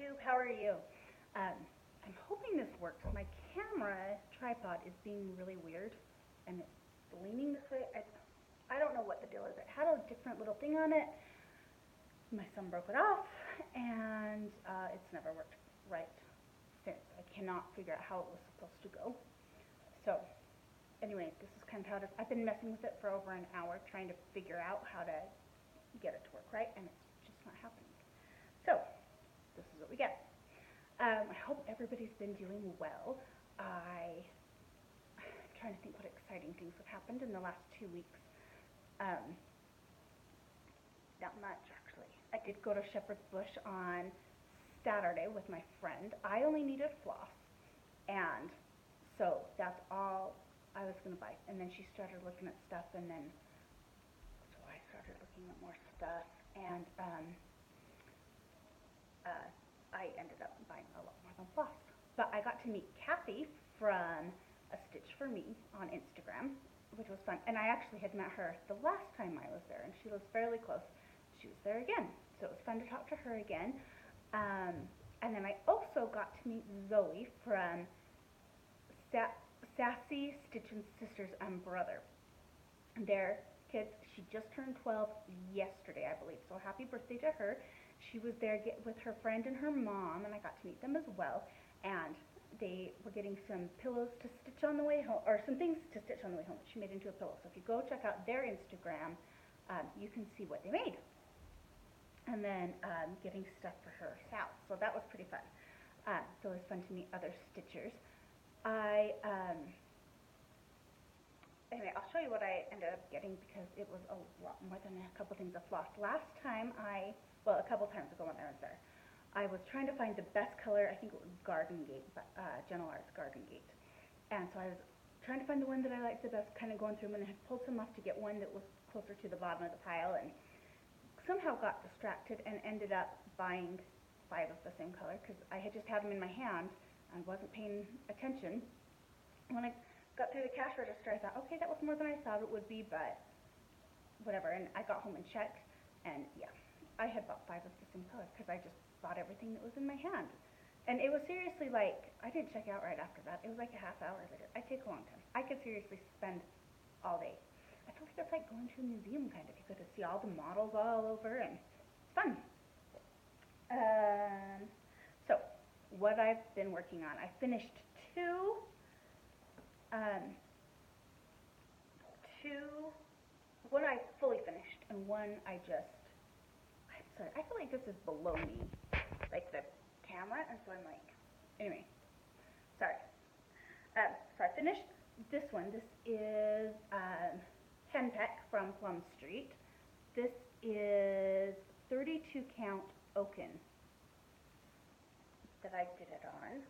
Flosstube. How are you? Um, I'm hoping this works. My camera tripod is being really weird, and it's leaning this way. I don't know what the deal is. It had a different little thing on it. My son broke it off, and it's never worked right since. I cannot figure out how it was supposed to go. So, anyway, this is kind of how it is. I've been messing with it for over an hour, trying to figure out how to get it to work right, and it's just not happening. So, this is what we get. I hope everybody's been doing well. I'm trying to think what exciting things have happened in the last 2 weeks. Um, Not much, actually. I did go to Shepherd's Bush on Saturday with my friend. I only needed floss, and so that's all I was going to buy. And then she started looking at stuff, and then so I started looking at more stuff, and I ended up buying a lot more than floss. But I got to meet Kathy from A Stitch for Me on Instagram, which was fun. And I actually had met her the last time I was there, and she lives fairly close. She was there again, so it was fun to talk to her again. And then I also got to meet Zoe from Sassy Stitch and Sisters and Brother. Their kids, she just turned 12 yesterday, I believe, so happy birthday to her. She was there with her friend and her mom, and I got to meet them as well. And they were getting some pillows to stitch on the way home, or some things to stitch on the way home that she made into a pillow. So if you go check out their Instagram, you can see what they made. And then getting stuff for her house. So that was pretty fun. So it was fun to meet other stitchers. Anyway, I'll show you what I ended up getting because it was a lot more than a couple things of floss. Last time a couple times ago when I was there, I was trying to find the best color. I think it was Garden Gate, Gentle Arts Garden Gate. And so I was trying to find the one that I liked the best, kind of going through them, and I had pulled some off to get one that was closer to the bottom of the pile, and somehow got distracted and ended up buying 5 of the same color because I had just had them in my hand and wasn't paying attention. When I got through the cash register, I thought, okay, that was more than I thought it would be, but whatever. And I got home and checked, and yeah, I had bought 5 of the same color because I just bought everything that was in my hand. And it was seriously like, I didn't check out right after that. It was like a half hour later. I take a long time. I could seriously spend all day. I feel like it's like going to a museum kind of. You get to see all the models all over, and it's fun. So, what I've been working on, I finished um, one I fully finished, and one I'm sorry, I feel like this is below me, like the camera, and so I'm like, anyway, sorry. So I finished this one. This is Henpeck from Plum Street. This is 32 count Oaken that I did it on.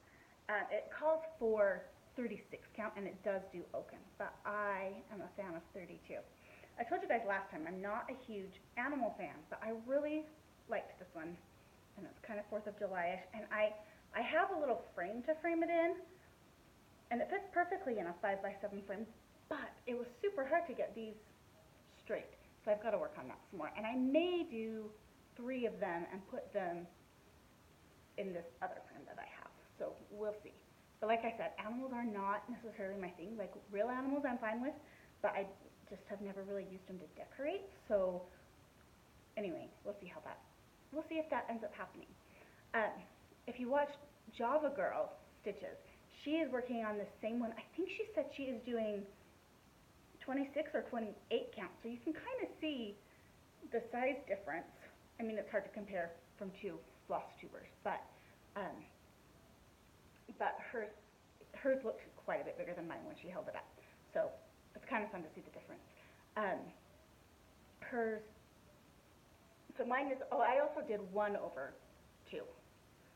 It calls for 36 count, and it does do Oaken, but I am a fan of 32. I told you guys last time I'm not a huge animal fan, but I really liked this one, and it's kind of 4th of July-ish, and I have a little frame to frame it in, and it fits perfectly in a 5x7 frame, but it was super hard to get these straight, so I've got to work on that some more, and I may do 3 of them and put them in this other frame that I have, so we'll see. But like I said, animals are not necessarily my thing. Like, real animals I'm fine with, but I just have never really used them to decorate, so anyway, we'll see if that ends up happening. If you watch Java Girl Stitches, she is working on the same one. I think she said she is doing 26 or 28 count, so you can kind of see the size difference. I mean, it's hard to compare from 2 floss tubers, but hers looked quite a bit bigger than mine when she held it up, so it's kind of fun to see the difference. So mine is, I also did 1/2,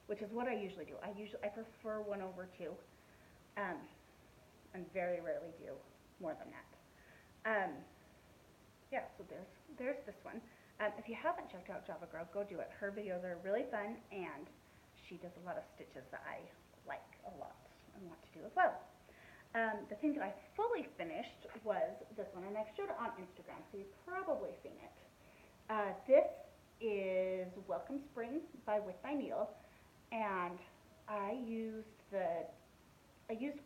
which is what I usually do. I prefer 1/2, and very rarely do more than that. Yeah, so there's this one. If you haven't checked out Java Girl, go do it. Her videos are really fun, and she does a lot of stitches that I like a lot and want to do as well. The thing that I fully finished was this one, and I've showed it on Instagram, so you've probably seen it. This is Welcome Spring by With by Needle, and I used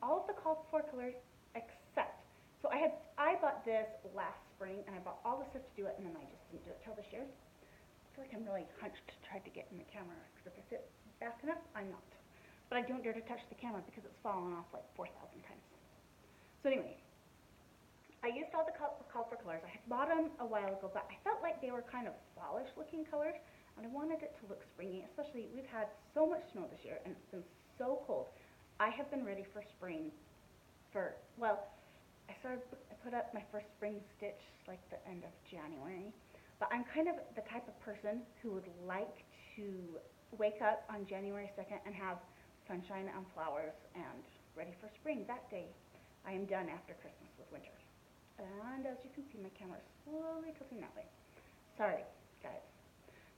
all of the called for colors except, so I bought this last spring and I bought all the stuff to do it, and then I just didn't do it till this year. I feel like I'm really hunched to try to get in the camera, because if I sit back enough, I'm not. But I don't dare to touch the camera because it's fallen off like 4,000 times. So anyway, I used all the call for colors. I had bought them a while ago, but I felt like they were kind of fallish looking colors, and I wanted it to look springy, especially we've had so much snow this year and it's been so cold. I have been ready for spring well, I put up my first spring stitch like the end of January, but I'm kind of the type of person who would like to wake up on January 2nd and have sunshine and flowers and ready for spring that day. I am done after Christmas with winter. And as you can see, my camera is slowly tilting that way. Sorry, guys.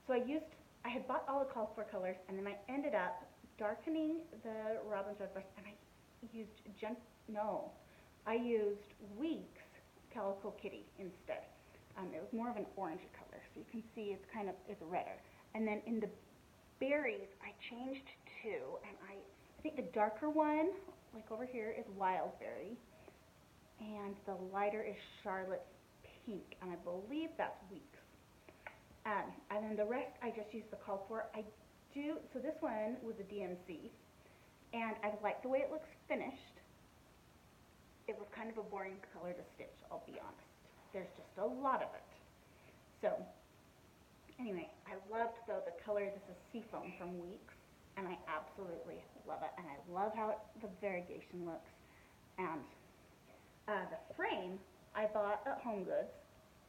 So I had bought all the called for colors, and then I ended up darkening the Robin's Red Breast, and I used Weeks Calico Kitty instead. It was more of an orange color, so you can see it's redder. And then in the berries, I changed to, and I think the darker one, like over here, is Wild Berry, and the lighter is Charlotte's Pink, and I believe that's Weeks. And then the rest, I just used the called for. So this one was a DMC, and I like the way it looks finished. It was kind of a boring color to stitch, I'll be honest. There's just a lot of it. So, anyway, I loved though the color. This is Seafoam from Weeks, and I absolutely love it. And I love how the variegation looks. And the frame I bought at Home Goods,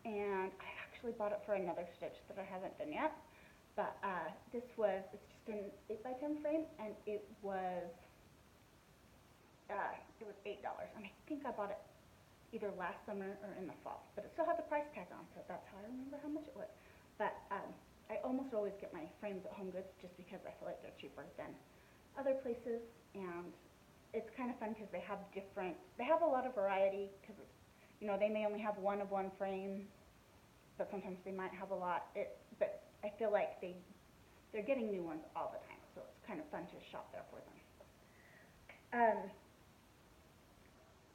and I actually bought it for another stitch that I haven't done yet. But it's just an 8x10 frame, and it was $8, and I think I bought it either last summer or in the fall. But it still had the price tag on, so that's how I remember how much it was. But I almost always get my frames at Home Goods just because I feel like they're cheaper than other places, and it's kind of fun because they have a lot of variety, because they may only have one of one frame, but sometimes they might have a lot. But I feel like they're getting new ones all the time, so it's kind of fun to shop there for them.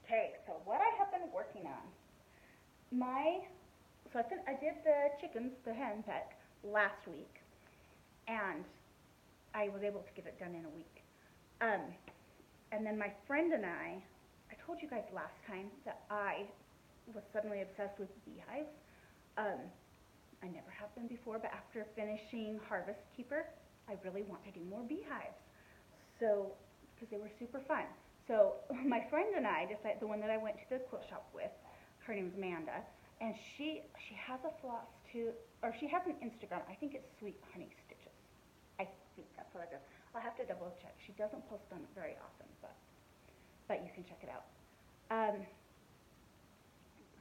Okay, so what I have been working on, I did the chickens, the hen peck, last week, and I was able to get it done in a week. And then my friend and I told you guys last time that I was suddenly obsessed with beehives. I never have been before, but after finishing Harvest Keeper, I really want to do more beehives. So, because they were super fun. So my friend and I decided, the one that I went to the quilt shop with, her name's Amanda, and she has a Flosstube, or she has an Instagram. I think it's Sweet Honey Stitches. I think that's what it is. I'll have to double check. She doesn't post on it very often, but you can check it out.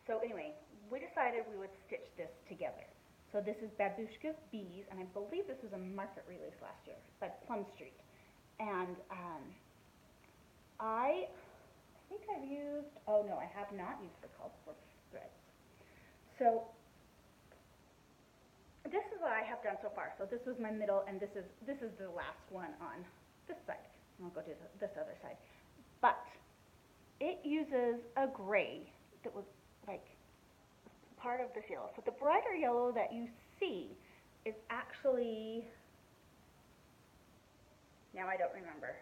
So anyway, we decided we would stitch this together. So this is Babushka's Bees, and I believe this was a market release last year by Plum Street. And I think I have not used the called for threads. So this is what I have done so far. So this was my middle, and this is the last one on this side. And I'll go to this other side. But it uses a gray that was like part of this yellow. So the brighter yellow that you see is actually, now I don't remember.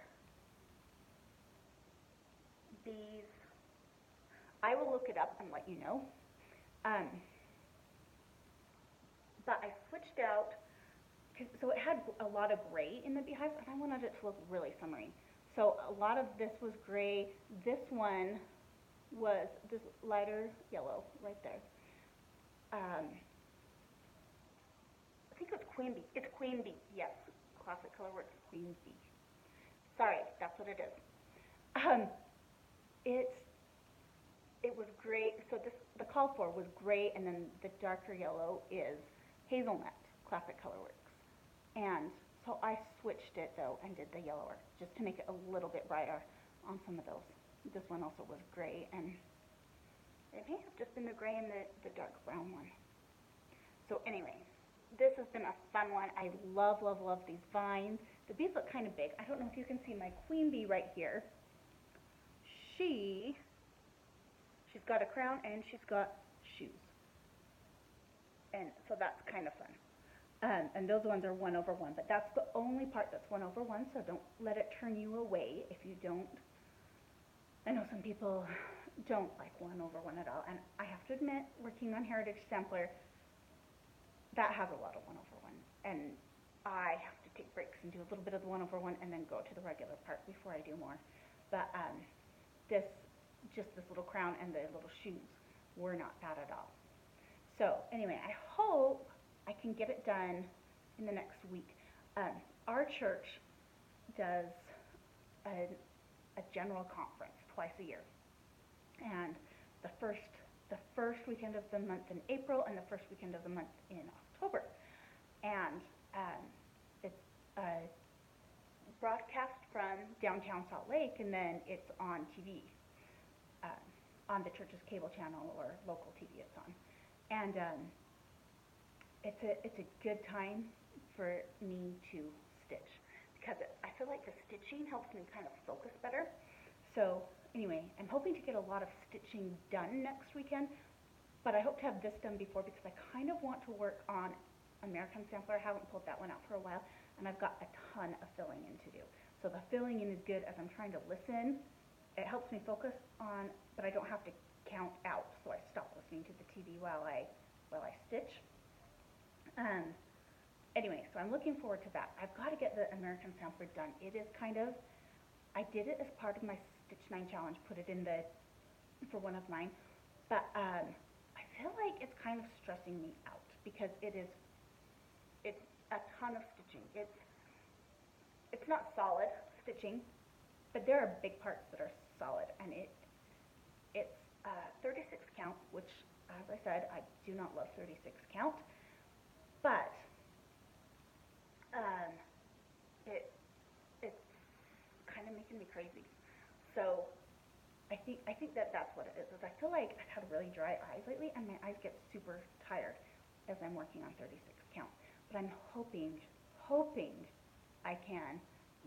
These, I will look it up and let you know. But I switched out, so it had a lot of gray in the beehives, and I wanted it to look really summery. So a lot of this was gray. This one was this lighter yellow right there. I think it was Queen Bee. It's Queen Bee, yes. Classic Colorworks Queen Bee. Sorry, that's what it is. It was gray, so the call for was gray, and then the darker yellow is Hazelnut, Classic Colorworks. And so I switched it though and did the yellower just to make it a little bit brighter on some of those. This one also was gray, and it may have just been the gray and the dark brown one. So anyway, this has been a fun one. I love, love, love these vines. The bees look kind of big. I don't know if you can see my queen bee right here. She's got a crown and she's got shoes. And so that's kind of fun. And those ones are 1/1, but that's the only part that's 1/1, so don't let it turn you away if you don't. I know some people don't like 1/1 at all, and I have to admit, working on Heritage Sampler, that has a lot of 1/1, and I have to take breaks and do a little bit of the 1/1 and then go to the regular part before I do more. But this, just this little crown and the little shoes were not bad at all. So anyway, I hope I can get it done in the next week. Our church does a general conference twice a year, and the first weekend of the month in April and the first weekend of the month in October, and it's broadcast from downtown Salt Lake, and then it's on TV, on the church's cable channel or local TV it's on, and it's a good time for me to stitch, because I feel like the stitching helps me kind of focus better. So anyway, I'm hoping to get a lot of stitching done next weekend, but I hope to have this done before, because I kind of want to work on American Sampler. I haven't pulled that one out for a while, and I've got a ton of filling in to do. So the filling in is good as I'm trying to listen. It helps me focus on, but I don't have to count out, so I stop listening to the TV while I stitch. Anyway, so I'm looking forward to that. I've got to get the American Sampler done. It is kind of, I did it as part of my Stitch 9 challenge, put it in for one of mine, but I feel like it's kind of stressing me out, because it's a ton of stitching. It's not solid stitching, but there are big parts that are solid, and it's 36 count, which, as I said, I do not love 36 count, but it's kind of making me crazy. So I think that's what it is I feel like I've had really dry eyes lately, and my eyes get super tired as I'm working on 36 count. But I'm hoping I can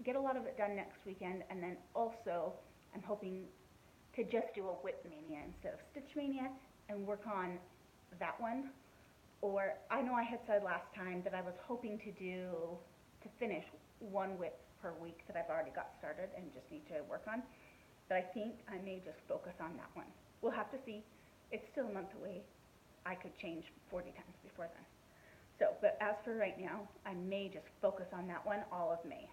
get a lot of it done next weekend, and then also I'm hoping to just do a Whip Mania instead of Stitch Mania and work on that one. Or I know I had said last time that I was hoping to finish one whip per week that I've already got started and just need to work on. But I think I may just focus on that one. We'll have to see. It's still a month away. I could change 40 times before then. So, but as for right now, I may just focus on that one all of May.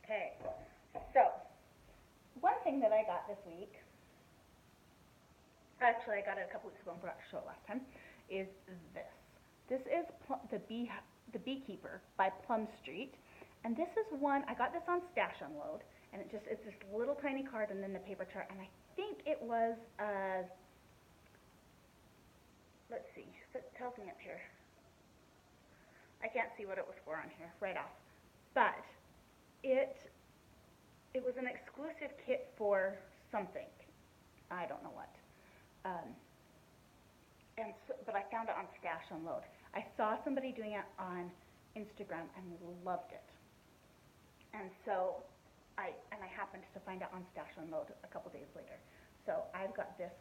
Okay, so one thing that I got this week, actually I got it a couple weeks ago and forgot to show it last time, is this. This is the Beekeeper by Plum Street, and this is one, I got this on Stash Unload, and it's this little tiny card and then the paper chart, and I think it was, let's see, it tells me up here. I can't see what it was for on here right off, but it was an exclusive kit for something. I don't know what. But I found it on Stash Unload. I saw somebody doing it on Instagram and loved it. And so I happened to find it on Stash Unload a couple days later. So I've got this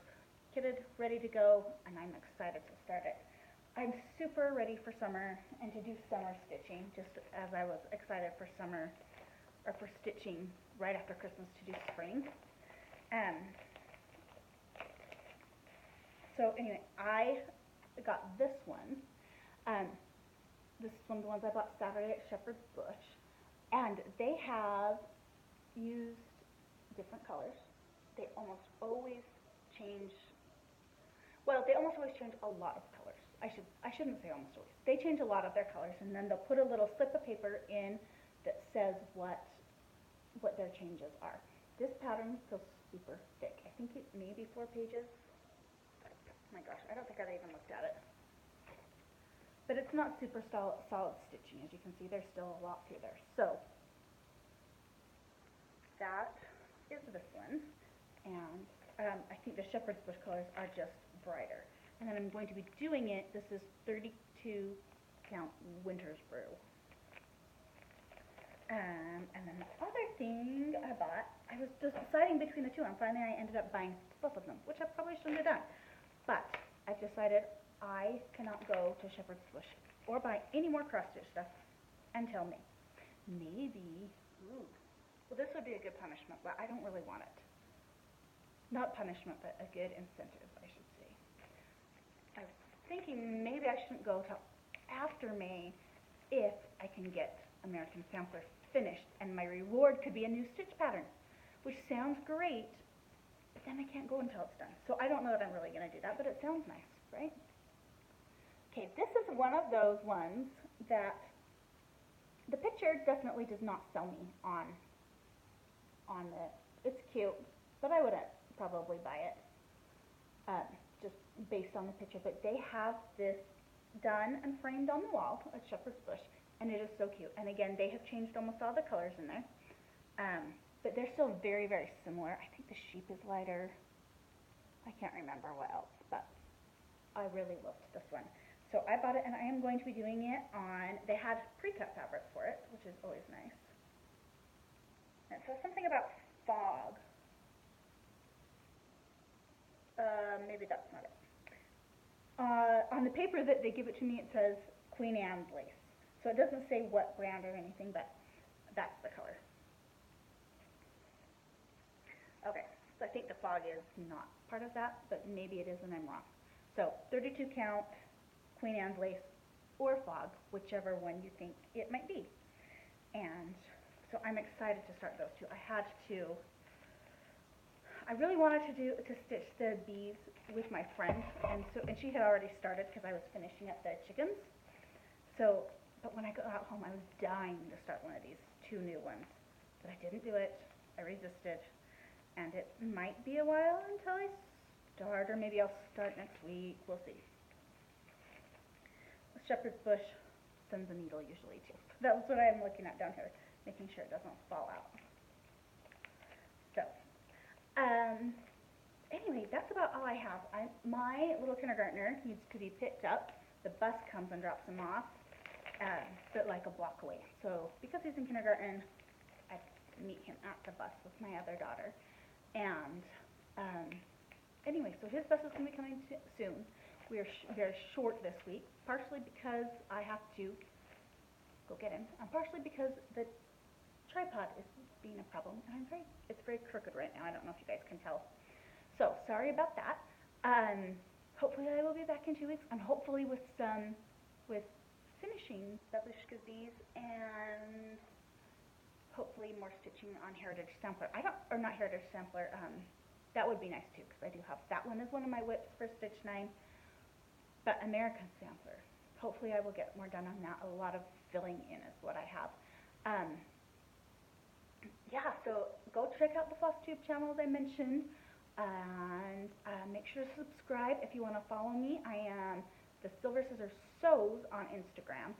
kitted, ready to go, and I'm excited to start it. I'm super ready for summer and to do summer stitching, just as I was excited for summer, or for stitching right after Christmas to do spring. So anyway, I got this one. This is one of the ones I bought Saturday at Shepherd's Bush, and they have used different colors. They almost always change. Well, they almost always change a lot of colors. I shouldn't say almost always. They change a lot of their colors, and then they'll put a little slip of paper in that says what their changes are. This pattern feels super thick. I think it may be 4 pages. Oh my gosh, I don't think I've even looked at it. But it's not super solid stitching. As you can see, there's still a lot through there. So that is this one. And I think the Shepherd's Bush colors are just brighter. And then I'm going to be doing it, this is 32 count Winter's Brew. And then the other thing I bought, I was just deciding between the two, and finally I ended up buying both of them, which I probably shouldn't have done. But I've decided I cannot go to Shepherd's Bush or buy any more cross-stitch stuff until May. Maybe, well, this would be a good punishment, but I don't really want it. Not punishment, but a good incentive, I should say. I was thinking maybe I shouldn't go till after May if I can get American Sampler finished, and my reward could be a new stitch pattern, which sounds great, but then I can't go until it's done. So I don't know that I'm really going to do that, but it sounds nice, right? Okay, this is one of those ones that the picture definitely does not sell me on the, it's cute, but I wouldn't probably buy it just based on the picture. But they have this done and framed on the wall at Shepherd's Bush, and it is so cute. And again, they have changed almost all the colors in there, but they're still very, very similar. I think the sheep is lighter. I can't remember what else, but I really loved this one. So I bought it, and I am going to be doing it on, they had pre-cut fabric for it, which is always nice. And it says something about fog. Maybe that's not it. On the paper that they give it to me, it says Queen Anne's lace. So it doesn't say what brand or anything, but that's the color. Okay, so I think the fog is not part of that, but maybe it is and I'm wrong. So 32 count, Queen Anne's lace, or fog, whichever one you think it might be. And so I'm excited to start those two. I really wanted to stitch the bees with my friend, and she had already started because I was finishing up the chickens. So, but when I got home, I was dying to start one of these two new ones, but I didn't do it. I resisted, and it might be a while until I start, or maybe I'll start next week. We'll see. Shepherd's Bush sends a needle usually too. That's what I'm looking at down here, making sure it doesn't fall out. So. Anyway, that's about all I have. My little kindergartner needs to be picked up. The bus comes and drops him off, but like a block away. So because he's in kindergarten, I meet him at the bus with my other daughter. And anyway, so his bus is going to be coming soon. We are very short this week, partially because I have to go get him, and partially because the tripod is being a problem, and it's very crooked right now. I don't know if you guys can tell. So sorry about that. Hopefully I will be back in 2 weeks, and hopefully with finishing Babushka's bees, and hopefully more stitching on Heritage Sampler. Not Heritage Sampler. That would be nice too, because I do have that one as one of my whips for Stitch 9. But American Sampler. Hopefully I will get more done on that. A lot of filling in is what I have. Yeah, so go check out the Flosstube channel as I mentioned, and make sure to subscribe if you want to follow me. I am the Silver Scissors Sews on Instagram.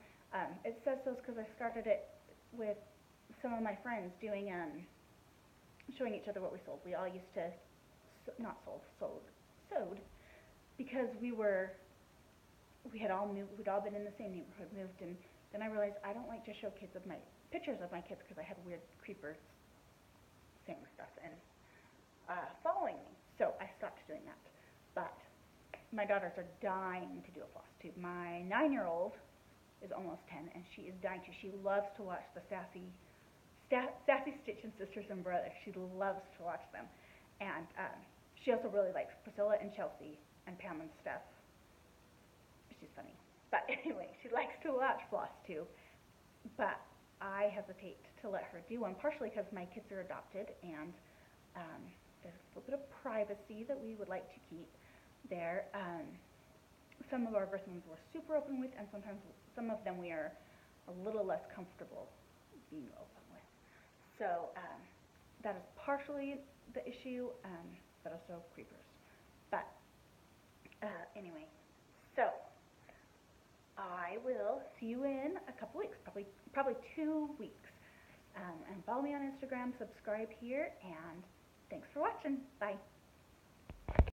It says sews because I started it with some of my friends doing, showing each other what we sold. We all used to, sewed, because we'd all been in the same neighborhood, moved, and then I realized I don't like to show pictures of my kids because I had weird creepers saying stuff and following me. So I stopped doing that. But my daughters are dying to do a Flosstube. My 9-year-old is almost 10, and she is dying to. She loves to watch the Sassy Stitch and Sisters and Brothers. She loves to watch them. And she also really likes Priscilla and Chelsea and Pam and Steph. She's funny. But anyway, she likes to watch Flosstube. But I hesitate to let her do one, partially because my kids are adopted, and there's a little bit of privacy that we would like to keep there. Some of our birth moms we're super open with, and sometimes some of them we are a little less comfortable being open with. So that is partially the issue, but also creepers. But anyway, so I will see you in a couple weeks, probably 2 weeks. And follow me on Instagram, subscribe here, and thanks for watching. Bye.